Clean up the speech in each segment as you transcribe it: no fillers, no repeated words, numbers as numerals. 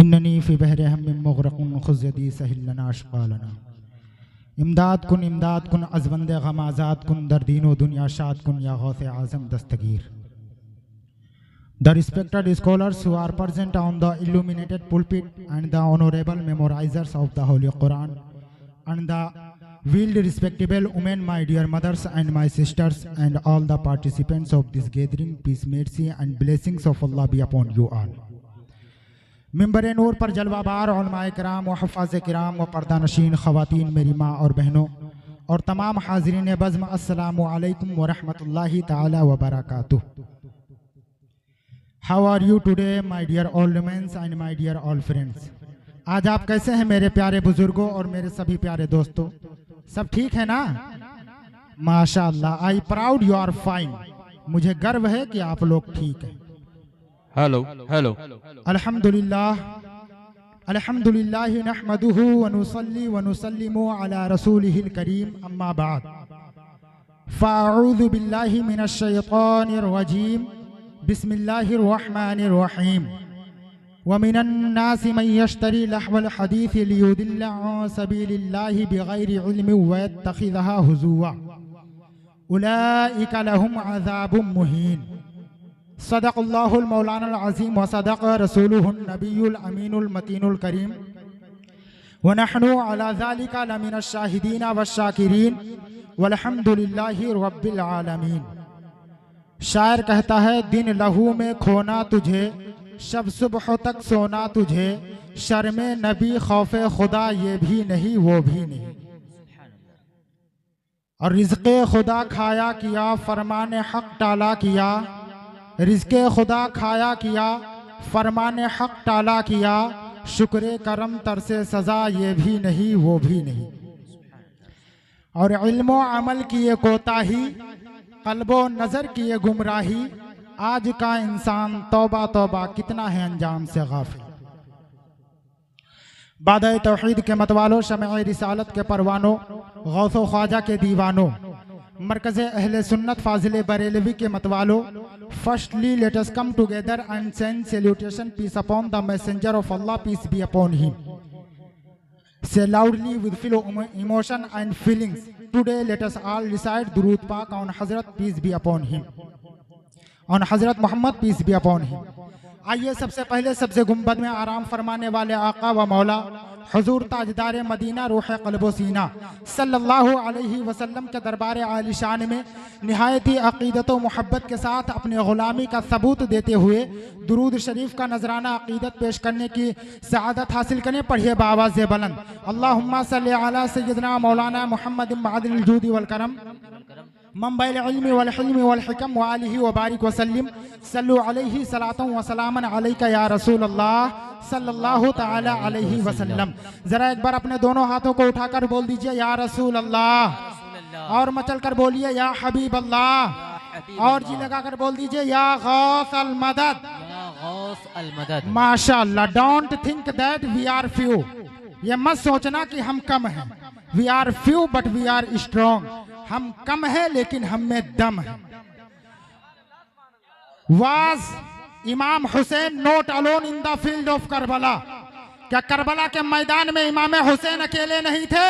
इन्ननी फ़ी बहर हम्मिन मुग़रक़ुन ख़ुज़्यदी सहिल लना अशक़ालना इमदाद कुन अज़वंद गम आज़ाद कुन दर दीन व दुनिया शाद कुन या गौसे आज़म दस्तगीर। The respected scholars who are present on the illuminated pulpit and the honorable memorizers of the Holy Quran and the wheeled respectable women, my dear mothers and my sisters, and all the participants of this gathering, peace, mercy and blessings of Allah be upon you all. मिंबर नूर पर जलवाबार उलमाए किराम व हफ़ाज़ किराम व पर्दा नशीन ख़वातीन, मेरी माँ और बहनों और तमाम हाज़रीन बज़्म, अस्सलामु अलैकुम व रहमतुल्लाहि ताला व बरकातुहू। How are you today, my dear old men and my dear old friends? आज आप कैसे हैं मेरे प्यारे बुजुर्गों और मेरे सभी प्यारे दोस्तों? सब ठीक है ना? माशाअल्लाह। I proud you are fine. मुझे गर्व है कि आप लोग ठीक हैं। Hello hello. अल्हम्दुलिल्लाह अल्हम्दुलिल्लाह नहमदुहु व नुसल्ली व नुसल्लिमु अला रसूलिहिल करीम, अम्मा बाद। फ़अऊज़ु बिल्लाहि मिनश शैतानिर रजीम, बिस्मिल्लाहिर रहमानिर रहीम। व मिनन नासि मन यश्तरी लहवल हदीस लियुदिल्ल अन सबीलिल्लाहि बिगैरि इल्मिन व यत्तखिज़हा हुज़ुवा, उलाइका लहुम अज़ाबुम मुहीन। सदक़ल्लाहुल मौलाना अज़ीम व सदक़ रसूलुहुन नबियुल अमीनुल मतीनुल करीम व नहनु अला ज़ालिका लमिनश शाहिदीन व शाकिरीन वल्हम्दुलिल्लाहि रब्बिल आलमीन। शायर कहता है, दिन लहू में खोना तुझे, शब सुबह तक सोना तुझे, शर्मे नबी खौफे खुदा ये भी नहीं वो भी नहीं। और रिज़्क़े खुदा खाया किया, फरमाने हक टाला किया। रिज़्क़े खुदा खाया किया, फरमाने हक टाला किया, शुक्र करम तरसे सज़ा ये भी नहीं वो भी नहीं। और इल्मो अमल किए कोताही, क़ल्बो नज़र किए गुमराही, आज का इंसान तौबा तौबा कितना है अंजाम से गाफिल। बादए तौहीद के मतवालों, शमए रिसालत के परवानों, गौसो ख्वाजा के दीवानों, मरकज़ अहले सुन्नत फाजिले बरेलवी के मतवालों, firstly let us come together and send salutation peace upon the messenger of Allah, peace be upon him. Say loudly with full emotion and feelings, today let us all recite Durood Pak on Hazrat, peace be upon him, on Hazrat Muhammad, peace be upon him। आइए सबसे पहले सबसे गुंबद में आराम फरमाने वाले आका व मौला हुजूर ताजदार मदीना रूह क़ल्बो सीना सल्लल्लाहु अलैहि वसल्लम के दरबार आलिशान में निहायती अक़ीदत व मोहब्बत के साथ अपनी ग़ुलामी का सबूत देते हुए दुरूद शरीफ का नजराना अक़ीदत पेश करने की सआदत हासिल करें। पढ़िए बावाज़ बुलंद, अल्लाहुम्मा सल्लि अला सय्यदना मौलाना मुहम्मद मादिल जूदी वल करम, मंबइल इल्मी वल हिल्मी वल हिकम व आलिहि व बारिक व सल्लिम, सल्लु अलैहि सलातन व सलामन अलैका या रसूल अल्लाह सल्लल्लाहु ताला अलैहि वसल्लम। जरा एक बार अपने दोनों हाथों को उठाकर बोल दीजिए या रसूल अल्लाह, और मचल कर बोलिए या हबीब अल्लाह, और जी लगाकर बोल दीजिए या गौस अल मदद। माशाअल्लाह। Don't think that we are few, ये मत सोचना कि हम कम हैं। We are few but we are strong. हम कम है लेकिन हम में दम है। वाज इमाम Hussain not alone in the field of Karbala, क्या करबला के मैदान में इमाम हुसैन अकेले नहीं थे?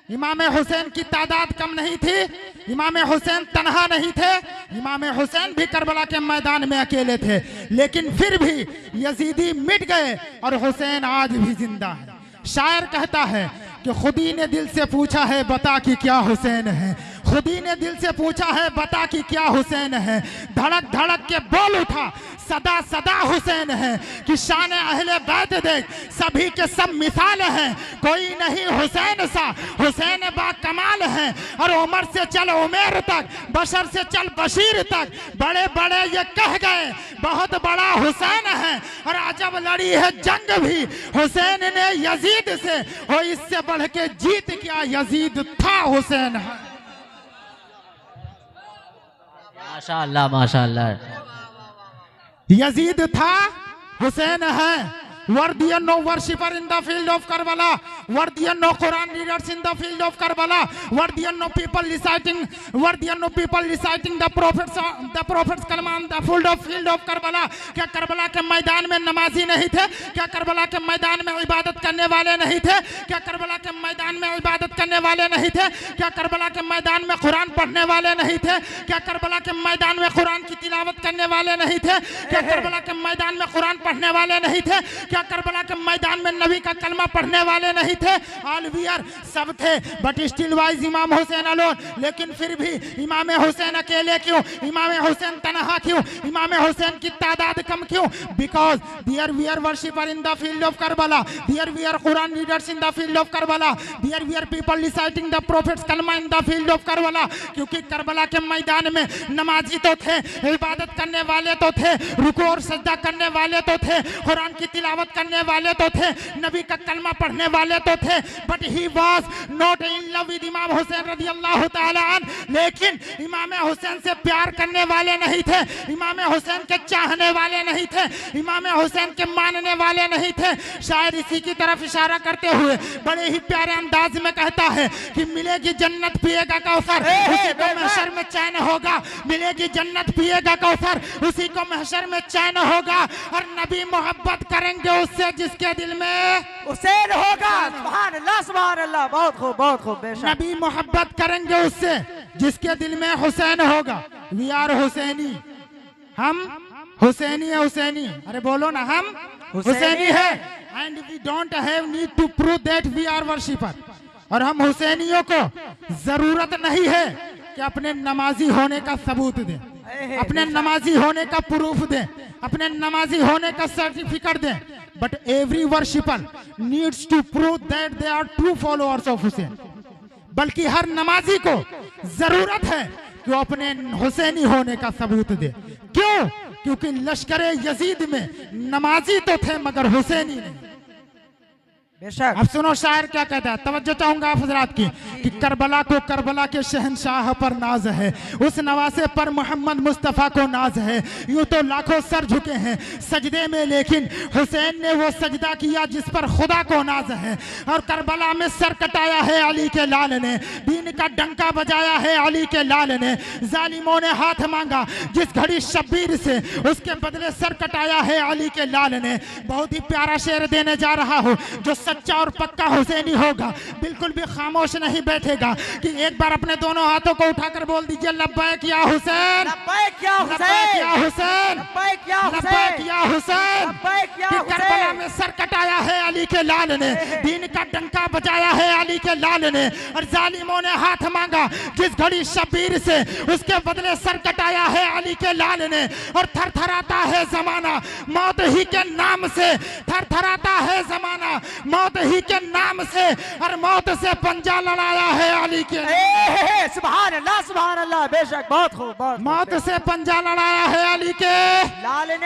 इमाम हुसैन की तादाद कम नहीं थी, इमाम हुसैन तन्हा नहीं थे, इमाम हुसैन भी करबला के मैदान में अकेले थे। लेकिन फिर भी यजीदी मिट गए और हुसैन आज भी जिंदा है। शायर कहता है कि खुदी ने दिल से पूछा है बता कि क्या हुसैन है, खुदी ने दिल से पूछा है बता कि क्या हुसैन है। धड़क धड़क के बोल उठा सदा सदा हुसैन है, कि शान अहले बैत देख सभी के सब मिसाल हैं, कोई नहीं हुसैन सा, हुसैन बा कमाल है। और उमर से चल उमेर तक, बशर से चल बशीर तक, बड़े बड़े ये कह गए बहुत बड़ा हुसैन है। और अजब लड़ी है जंग भी हुसैन ने यजीद से, हो इससे बढ़ के जीत क्या यजीद था हुसैन है। माशाअल्लाह माशाअल्लाह। यजीद था, हुसैन है। Were there no worshipper in the field of Karbala. were there no Quran readers in the field of Karbala? Were there no people reciting the prophets kalma in the field of Karbala? क्या Karbala के मैदान में नमाजी नहीं थे? क्या Karbala के मैदान में इबादत करने वाले नहीं थे? क्या करबला के मैदान में इबादत करने वाले नहीं थे? क्या करबला के मैदान में कुरान पढ़ने वाले नहीं थे? क्या करबला के मैदान में कुरान की तिलावत करने वाले नहीं थे? क्या करबला के मैदान में कुरान पढ़ने वाले नहीं थे? क्या करबला के मैदान में नबी का कलमा पढ़ने वाले नहीं थे? ऑल वियर सब थे, बट स्टिल वाइज इमाम हुसैन अलोन। लेकिन फिर भी इमाम हुसैन अकेले क्यों? इमाम हुसैन तनहा क्यों? इमाम हुसैन की तादाद कम क्यों? Because there were worshipper in the field of Karbala, there were Quran readers in the field of Karbala, there were people reciting the prophet's kalma in the field of Karbala. क्योंकि करबला के मैदान में नमाजी तो थे, इबादत करने वाले तो थे, रुकू और सजदा करने वाले तो थे, कुरान की तिलावत करने वाले तो थे, नबी का कलमा पढ़ने वाले तो थे, but he was not in love with इमाम हुसैन रदियल्लाहु ताला अन्हु। लेकिन इमाम हुसैन से प्यार करने वाले नहीं थे, इमाम हुसैन के चाहने वाले नहीं थे, इमाम हुसैन के मानने वाले नहीं थे। शायर इसी की तरफ इशारा करते हुए बड़े ही प्यारे अंदाज में कहता है कि मिलेगी जन्नत पिएगा कौसर, उसी को महशर में चैन होगा। मिलेगी जन्नत पिएगा कौसर, उसी को महशर में चैन होगा। और नबी मोहब्बत करेंगे उससे जिसके दिल में हुसैन होगा। सुभान अल्लाह, सुभान अल्लाह, बहुत खूब, बहुत खूब, बेशक। नबी मोहब्बत करेंगे उससे जिसके दिल में हुसैन होगा। वी आर हुसैनी, हम हुसैनी है, हुसैनी, अरे बोलो ना, हम हुसैनी है। And we don't have need to prove that we are worshipper. और हम हुसैनियों को जरूरत नहीं है कि अपने नमाजी होने का सबूत दें, अपने नमाजी होने का प्रूफ दें, अपने नमाजी होने का सर्टिफिकेट दें। But every worshipper needs to prove that they are true followers of Hussain. बल्कि हर नमाजी को जरूरत है कि वो अपने हुसैनी होने का सबूत दे। क्यों? क्योंकि लश्करे यजीद में नमाजी तो थे मगर हुसैनी नहीं। बेशक। अब सुनो शायर क्या कहता है, तवज्जो चाहूंगा आप हजरात की कि करबला को करबला के शहंशाह पर नाज है, उस नवासे पर मोहम्मद मुस्तफ़ा को नाज है। यूं तो लाखों सर झुके हैं सजदे में, लेकिन हुसैन ने वो सजदा किया जिस पर खुदा को नाज है। और करबला में सर कटाया है अली के लाल ने, दीन का डंका बजाया है अली के लाल ने। जालिमों ने हाथ मांगा जिस घड़ी शब्बीर से, उसके बदले सर कटाया है अली के लाल ने। बहुत ही प्यारा शेर देने जा रहा हूँ, जो सच्चा और पक्का हुसैनी होगा बिल्कुल भी खामोश नहीं बैठेगा। कि एक बार अपने दोनों हाथों को उठाकर बोल दीजिए, लब्बैक या हुसैन, लब्बैक या हुसैन, लब्बैक या हुसैन, लब्बैक या हुसैन, लब्बैक या हुसैन। लब्बैक या कि हुसैन। करबला में सर कटाया है अली के लाल ने, दीन का डंका बजाया है अली के लाल ने। और जालिमों ने हाथ मांगा जिस घड़ी शब्बीर से, उसके बदले सर कटाया है अली के लाल ने। और थरथराता है जमाना मौत ही के नाम से, थरथराता है जमाना मौत ही के नाम से। और मौत से पंजा लड़ाया है अली के, सुभान अल्लाह, सुभान अल्लाह, बेशक, बहुत खूब, बहुत खूब। मौत से पंजा लड़ाया है अली के लाल लाल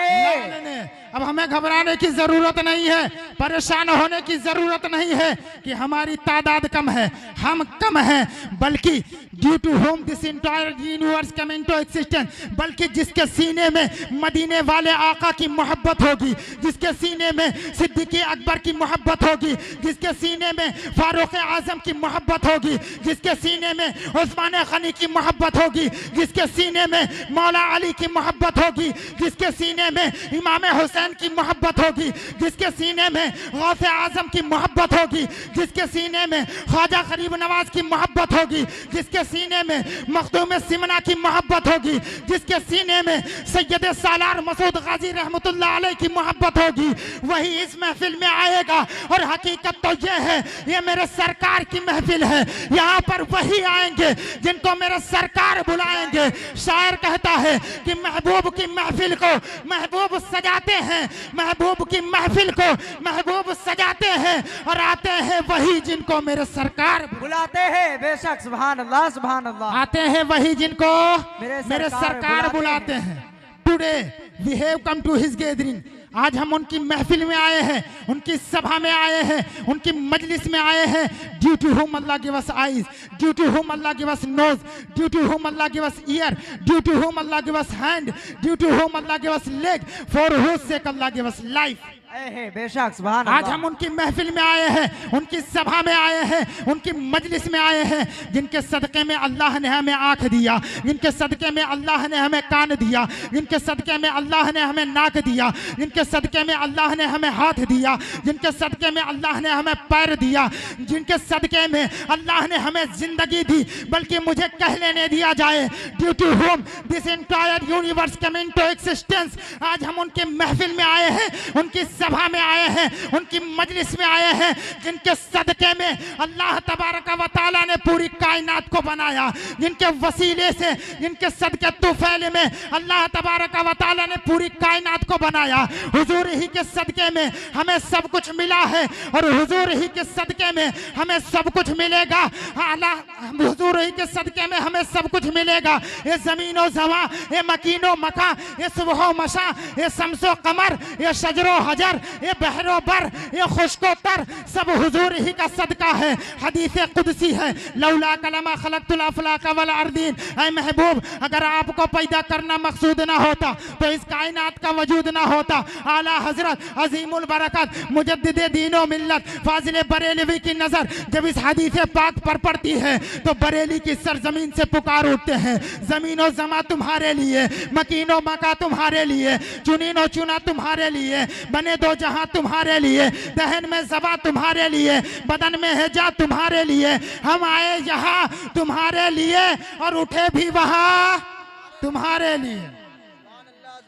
ने। अब हमें घबराने की जरूरत नहीं है, परेशान होने की जरूरत नहीं है कि हमारी तादाद कम है, हम कम हैं, बल्कि due to whom this entire universe come into existence. बल्कि जिसके सीने में मदीने वाले आका की मोहब्बत होगी, जिसके सीने में सिद्दीक़ अकबर की मोहब्बत होगी, जिसके सीने में फारूक आजम की मोहब्बत होगी, जिसके सीने में उस्मान गनी की मोहब्बत होगी, जिसके सीने में मौला अली की मोहब्बत होगी, जिसके सीने में इमाम हुसैन की मोहब्बत होगी, जिसके सीने में गौसे आजम की मोहब्बत होगी, जिसके सीने में ख्वाजा गरीब नवाज की मोहब्बत होगी, जिसके सीने में मखदूम सिमना की मोहब्बत होगी, जिसके सीने में सैयद सालार मसूद गाजी रहमतुल्लाह अलैह की मोहब्बत होगी, वही इस महफिल में आएगा। और हकीकत तो यह है, ये मेरे सरकार की महफिल है, यहाँ पर वही आएंगे जिनको मेरे सरकार बुलाएंगे। शायर कहता है कि महबूब की महफिल को महबूब सजाते हैं, महबूब की महफिल को महबूब सजाते हैं, और आते हैं वही जिनको मेरे सरकार बुलाते हैं। बेशक, सुभान अल्लाह, सुभान अल्लाह, आते हैं वही जिनको मेरे सरकार बुलाते हैं। Today we have come to his gathering, आज हम उनकी महफिल में आए हैं, उनकी सभा में आए हैं, उनकी मजलिस में आए हैं। Due to whom Allah give us eyes, due to whom Allah give us nose, due to whom Allah give us ear, due to whom Allah give us hand, due to whom Allah give us leg, for whose sake Allah give us life. है बेशक सुभान आज अल्लाह। हम उनकी महफिल में आए हैं, उनकी सभा में आए हैं, उनकी मजलिस में आए हैं, जिनके सदक़े में अल्लाह ने हमें आँख दिया, जिनके सदक़े में अल्लाह ने हमें कान दिया, जिनके सदक़े में अल्लाह ने हमें नाक दिया, जिनके सदक़े में अल्लाह ने हमें हाथ दिया, जिनके सदक़े में अल्लाह ने हमें पैर दिया, जिनके सदक़े में अल्लाह ने हमें जिंदगी दी, बल्कि मुझे कह लेने दिया जाए, due to whom this entire universe come into existence. आज हम उनके महफिल में आए हैं, उनकी सभा में आए हैं, उनकी मजलिस में आए हैं, जिनके सदक़े में अल्लाह तबारक व तआला ने पूरी कायनात को बनाया, जिनके वसीले से, जिनके सदक़े तुफैल में अल्लाह तबारक व तआला ने पूरी कायनात को बनाया। हुजूर ही के सदक़े में हमें सब कुछ मिला है और हुजूर ही के सदक़े में हमें सब कुछ मिलेगा। हुजूर ही के सदक़े में हमें सब कुछ मिलेगा। ये ज़मीन व ज़मा, ये मकीनो मका, ये सुबह मशा, ये शम्सो कमर, ये शजरो हजर, ये बहरो बर, ये खुश्को तर, सब हुजूर ही का सदका है। हदीस कुदसी है, लौला कलमा खलक़तुल अफ़लाक़ वल अर्दीन। ऐ महबूब, अगर आपको पैदा करना मकसूद ना होता तो इस कायनात का वजूद ना होता। आला हजरत अजीमुल बरकत मुजद्दिद दीनो मिल्लत फाजिल बरेलवी की नजर जब इस हदीस पाक पर पड़ती है तो बरेली की सरजमीन से पुकार उठते हैं, जमीनो जमा तुम्हारे लिए, मकीनो मका तुम्हारे लिए, चुनीनो चुना तुम्हारे लिए, बने दो जहां तुम्हारे लिए, दहन में जबा तुम्हारे लिए, बदन में है जा तुम्हारे लिए। हम आए यहाँ तुम्हारे लिए और उठे भी वहां तुम्हारे लिए।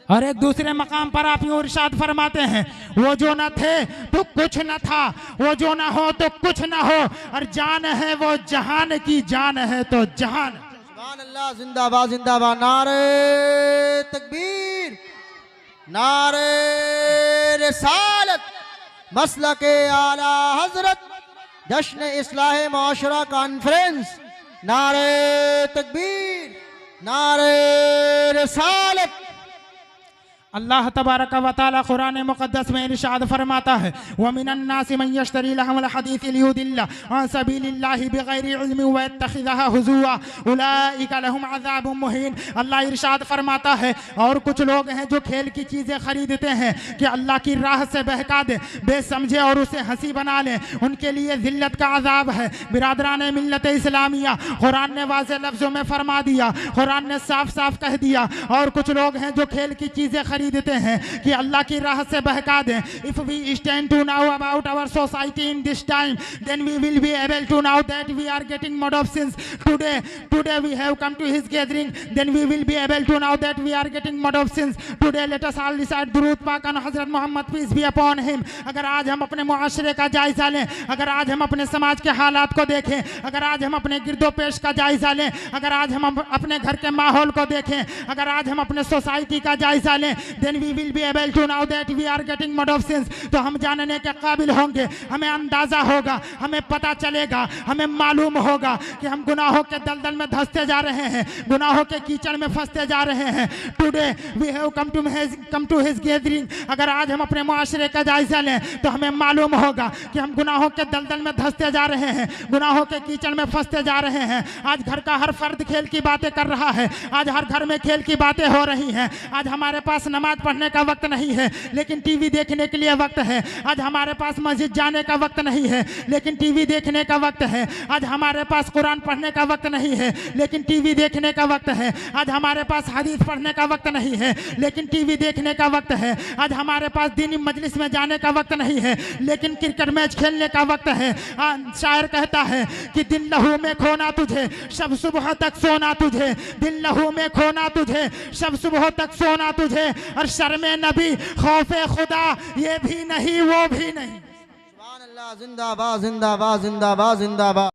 और एक दूसरे मकाम पर आप यूं इरशाद फरमाते हैं, वो जो न थे तो कुछ न था, वो जो न हो तो कुछ न हो, और जान है वो जहान की जान है तो जहान। सुभान अल्लाह, जिंदाबाद जिंदाबाद, नारे तकबीर, नारे रिसालत, मसलके आला हजरत, जश्न इस्लाह माशरा कॉन्फ्रेंस, नारे तकबीर, नारे रिसालत। अल्लाह तबारक व तआला कुरान मुक़द्दस में इरशाद फरमाता है, व मिनन नासि मन यश्तरी लहवल हदीस लियुदिल्ला अन सबीलिल्लाहि बिगैरि इल्मिन व यत्तखिज़हा हुज़ुवा उलाइका लहुम अज़ाबुम मुहीन। अल्लाह इरशाद फरमाता है, और कुछ लोग हैं जो खेल की चीज़ें खरीदते हैं कि अल्लाह की राह से बहका दे, बेसमझे और उसे हंसी बना लें, उनके लिए ज़िल्लत का अज़ाब है। बिरादरान मिल्लत इस्लामिया, कुरान ने वाज़ेह लफ्ज़ों में फरमा दिया, कुरान ने साफ साफ कह दिया। और कुछ लोग हैं जो खेल की चीज़ें देते हैं कि अल्लाह की राह से बहका दें। If we stand to know about our society in this time, then we will be able to know that we are getting mode of sins. Today we have come to his gathering, then we will be able to know that we are getting mode of sins. Today let us all recite दुरूद पाक on हज़रत Mohammad peace be upon him। अगर आज हम अपने मुआशरे का जायजा लें, अगर आज हम अपने समाज के हालात को देखें, अगर आज हम अपने गिरदो पेश का जायजा लें, अगर आज हम अपने घर के माहौल को देखें, अगर आज हम अपने सोसाइटी का जायजा लें, then we will be able to know that we are getting mode of sins। तो हम जानने के काबिल होंगे, हमें अंदाजा होगा, हमें पता चलेगा, हमें मालूम होगा कि हम गुनाहों के दलदल में धंसते जा रहे हैं, गुनाहों के कीचड़ में फंसते जा रहे हैं। Today we have come to his gathering. अगर आज हम अपने मुआशरे का जायजा लें तो हमें मालूम होगा कि हम गुनाहों के दलदल में धंसते जा रहे हैं, गुनाहों के कीचड़ में फंसते जा रहे हैं। आज घर का हर फर्द खेल की बातें कर रहा है, आज हर घर में खेल की बातें हो रही हैं। आज हमारे पास नमाज पढ़ने का वक्त नहीं है लेकिन टीवी देखने के लिए वक्त है। आज हमारे पास मस्जिद जाने का वक्त नहीं है लेकिन टीवी देखने का वक्त है। आज हमारे पास कुरान पढ़ने का वक्त नहीं है लेकिन टीवी देखने का वक्त है। आज हमारे पास हदीस पढ़ने का वक्त नहीं है लेकिन टीवी देखने का वक्त है। आज हमारे पास दीनी मजलिस में जाने का वक्त नहीं है लेकिन क्रिकेट मैच खेलने का वक्त है। शायर कहता है कि दिल लहू में खोना तुझे, शब सुबह तक सोना तुझे, दिल लहू में खोना तुझे, शब सुबह तक सोना तुझे, और शर्मे नबी खौफे खुदा ये भी नहीं वो भी नहीं। सुभान अल्लाह, जिंदाबाद जिंदाबाद जिंदाबाद जिंदाबाद।